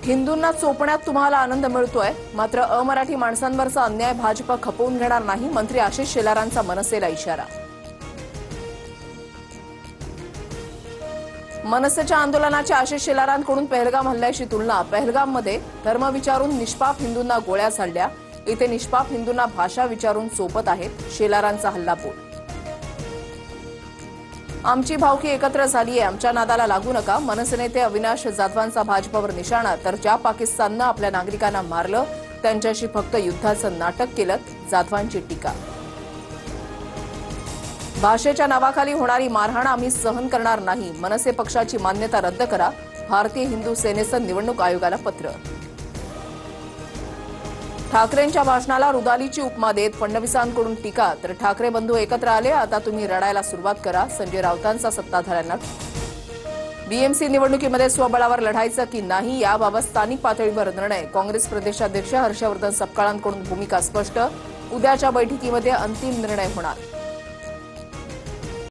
हिंदूंना चोपण्यात तुम्हाला आनंद मिळतोय, मात्र अमराठी माणसांवरचा अन्याय भाजप खपवून घेणार नाही, मंत्री आशिष शेलारांचा मनसेला इशारा. मनसेच्या आंदोलनाच्या आशिष शेलारांकडून पहलगाम हल्ल्याची तुलना. पहलगाममध्ये धर्म विचारून निष्पाप हिंदूंना गोळ्या झाडल्या, इथे निष्पाप हिंदूंना भाषा विचारून चोपत आहेत. शेलारांचा हल्लाबोल. आमची भावकी एकत्र झालीये, आमच्या नादाला लागू नका. मनसे नेते अविनाश जाधवांचा भाजपवर निशाणा. तर ज्या पाकिस्ताननं आपल्या नागरिकांना मारलं त्यांच्याशी फक्त युद्धाचं नाटक केलं, जाधवांची टीका. भाषेच्या नावाखाली होणारी मारहाण आम्ही सहन करणार नाही, मनसे पक्षाची मान्यता रद्द करा. भारतीय हिंदू सेनेचं निवडणूक आयोगाला पत्र. ठाकरेंच्या भाषणाला रुदालीची उपमा देत फडणवीसांकडून टीका. तर ठाकरे बंधू एकत्र आले, आता तुम्ही रडायला सुरुवात करा. संजय राऊतांचा सत्ताधाऱ्यांना. बीएमसी निवडणुकीमध्ये स्वबळावर लढायचं की नाही याबाबत स्थानिक पातळीवर निर्णय. काँग्रेस प्रदेशाध्यक्ष हर्षवर्धन सपकाळांकडून भूमिका स्पष्ट. उद्याच्या बैठकीमध्ये अंतिम निर्णय होणार.